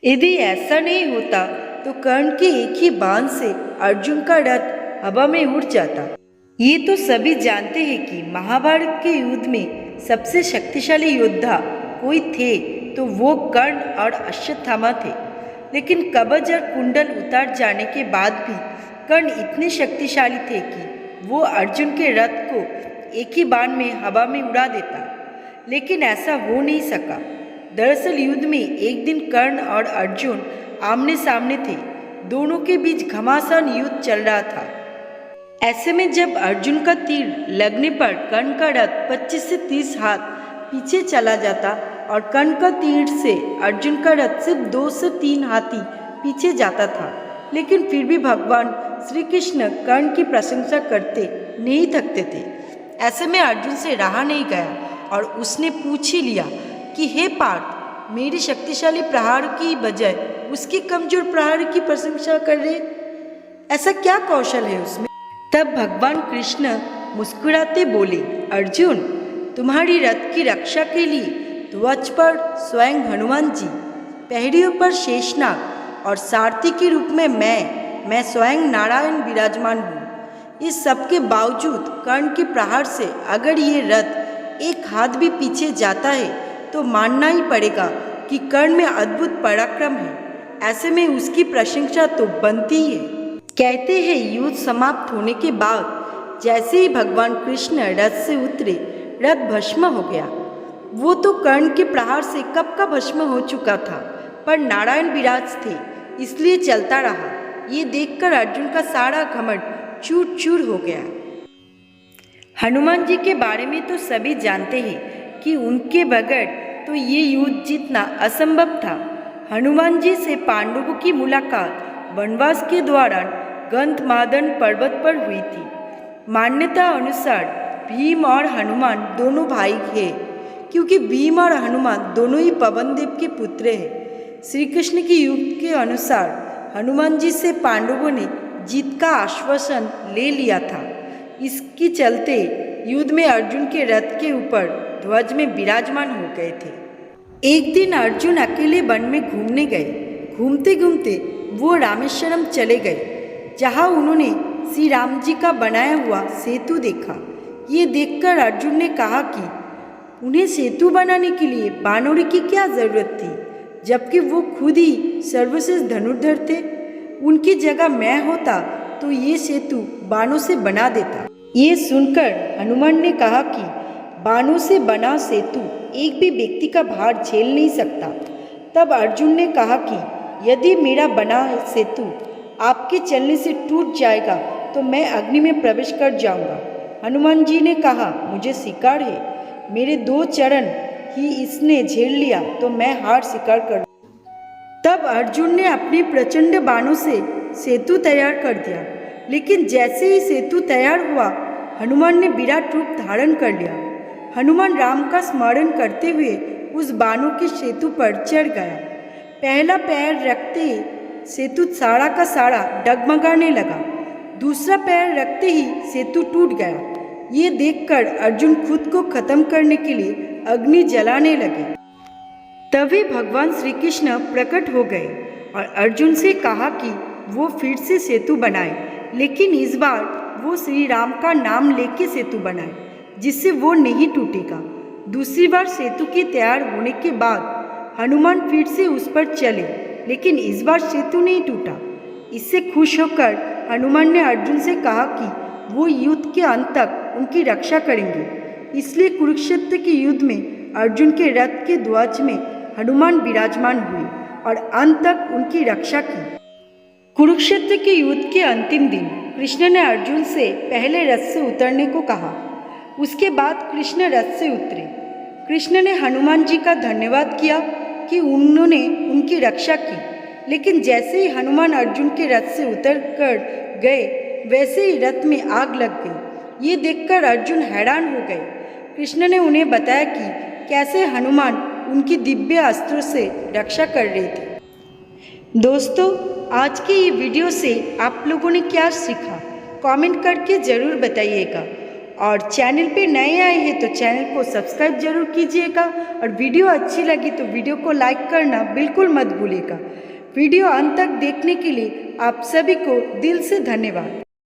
यदि ऐसा नहीं होता तो कर्ण के एक ही बाण से अर्जुन का रथ हवा में उड़ जाता। ये तो सभी जानते हैं कि महाभारत के युद्ध में सबसे शक्तिशाली योद्धा कोई थे तो वो कर्ण और अश्वत्थामा थे। लेकिन कवच और कुंडल उतार जाने के बाद भी कर्ण इतने शक्तिशाली थे कि वो अर्जुन के रथ को एक ही बाण में हवा में उड़ा देता। लेकिन ऐसा हो नहीं सका। दरअसल युद्ध में एक दिन कर्ण और अर्जुन आमने सामने थे। दोनों के बीच घमासान युद्ध चल रहा था। ऐसे में जब अर्जुन का तीर लगने पर कर्ण का रथ 25 से 30 हाथ पीछे चला जाता और कर्ण का तीर से अर्जुन का रथ सिर्फ 2 से 3 हाथी पीछे जाता था। लेकिन फिर भी भगवान श्री कृष्ण कर्ण की प्रशंसा करते नहीं थकते थे। ऐसे में अर्जुन से रहा नहीं गया और उसने पूछ ही लिया कि हे पार्थ, मेरी शक्तिशाली प्रहार की बजाय उसके कमजोर प्रहार की प्रशंसा कर रहे, ऐसा क्या कौशल है उसमें? तब भगवान कृष्ण मुस्कुराते बोले, अर्जुन, तुम्हारी रथ की रक्षा के लिए ध्वज पर स्वयं हनुमान जी, पहड़ियों पर शेषनाग और सारथी के रूप में मैं स्वयं नारायण विराजमान हूँ। इस सब के बावजूद कर्ण के प्रहार से अगर ये रथ एक हाथ भी पीछे जाता है तो मानना ही पड़ेगा कि कर्ण में अद्भुत पराक्रम है। ऐसे में उसकी प्रशंसा तो बनती ही है। कहते हैं युद्ध समाप्त होने के बाद जैसे ही भगवान कृष्ण रथ से उतरे, रथ भस्म हो गया। वो तो कर्ण के प्रहार से कब का भस्म हो चुका था, पर नारायण विराज थे इसलिए चलता रहा। ये देखकर अर्जुन का सारा घमंड चूर चूर हो गया। हनुमान जी के बारे में तो सभी जानते हैं कि उनके बगैर तो ये युद्ध जीतना असंभव था। हनुमान जी से पांडवों की मुलाकात वनवास के दौरान गंधमादन पर्वत पर हुई थी। मान्यता अनुसार भीम और हनुमान दोनों भाई हैं, क्योंकि भीम और हनुमान दोनों ही पवन देव के पुत्र हैं। श्री कृष्ण के युग के अनुसार हनुमान जी से पांडवों ने जीत का आश्वासन ले लिया था। इसके चलते युद्ध में अर्जुन के रथ के ऊपर ध्वज में विराजमान हो गए थे। एक दिन अर्जुन अकेले वन में घूमने गए। घूमते घूमते वो रामेश्वरम चले गए, जहाँ उन्होंने श्री राम जी का बनाया हुआ सेतु देखा। ये देखकर अर्जुन ने कहा कि उन्हें सेतु बनाने के लिए बानरों की क्या जरूरत थी, जबकि वो खुद ही सर्वश्रेष्ठ धनुर्धर थे। उनकी जगह मैं होता तो ये सेतु बाणों से बना देता। ये सुनकर हनुमान ने कहा कि बाणों से बना सेतु एक भी व्यक्ति का भार झेल नहीं सकता। तब अर्जुन ने कहा कि यदि मेरा बना सेतु आपके चलने से टूट जाएगा तो मैं अग्नि में प्रवेश कर जाऊंगा। हनुमान जी ने कहा, मुझे स्वीकार है, मेरे 2 चरण ही इसने झेल लिया तो मैं हार स्वीकार कर। तब अर्जुन ने अपने प्रचंड बाणों से सेतु तैयार कर दिया। लेकिन जैसे ही सेतु तैयार हुआ, हनुमान ने विराट रूप धारण कर लिया। हनुमान राम का स्मरण करते हुए उस बाणों के सेतु पर चढ़ गया। पहला पैर रखते ही सेतु सारा का सारा डगमगाने लगा। दूसरा पैर रखते ही सेतु टूट गया। ये देखकर अर्जुन खुद को खत्म करने के लिए अग्नि जलाने लगे। तभी भगवान श्री कृष्ण प्रकट हो गए और अर्जुन से कहा कि वो फिर से सेतु बनाए, लेकिन इस बार वो श्री राम का नाम लेके सेतु बनाए, जिससे वो नहीं टूटेगा। दूसरी बार सेतु के तैयार होने के बाद हनुमान फिर से उस पर चले, लेकिन इस बार सेतु नहीं टूटा। इससे खुश होकर हनुमान ने अर्जुन से कहा कि वो युद्ध के अंत तक उनकी रक्षा करेंगे। इसलिए कुरुक्षेत्र के युद्ध में अर्जुन के रथ के ध्वज में हनुमान विराजमान हुए और अंत तक उनकी रक्षा की। कुरुक्षेत्र के युद्ध के अंतिम दिन कृष्ण ने अर्जुन से पहले रथ से उतरने को कहा। उसके बाद कृष्ण रथ से उतरे। कृष्ण ने हनुमान जी का धन्यवाद किया कि उन्होंने उनकी रक्षा की। लेकिन जैसे ही हनुमान अर्जुन के रथ से उतर कर गए, वैसे ही रथ में आग लग गई। ये देखकर अर्जुन हैरान हो गए। कृष्ण ने उन्हें बताया कि कैसे हनुमान उनकी दिव्य अस्त्रों से रक्षा कर रहे थे। दोस्तों, आज के ये वीडियो से आप लोगों ने क्या सीखा, कमेंट करके ज़रूर बताइएगा। और चैनल पे नए आए हैं तो चैनल को सब्सक्राइब जरूर कीजिएगा और वीडियो अच्छी लगी तो वीडियो को लाइक करना बिल्कुल मत भूलिएगा। वीडियो अंत तक देखने के लिए आप सभी को दिल से धन्यवाद।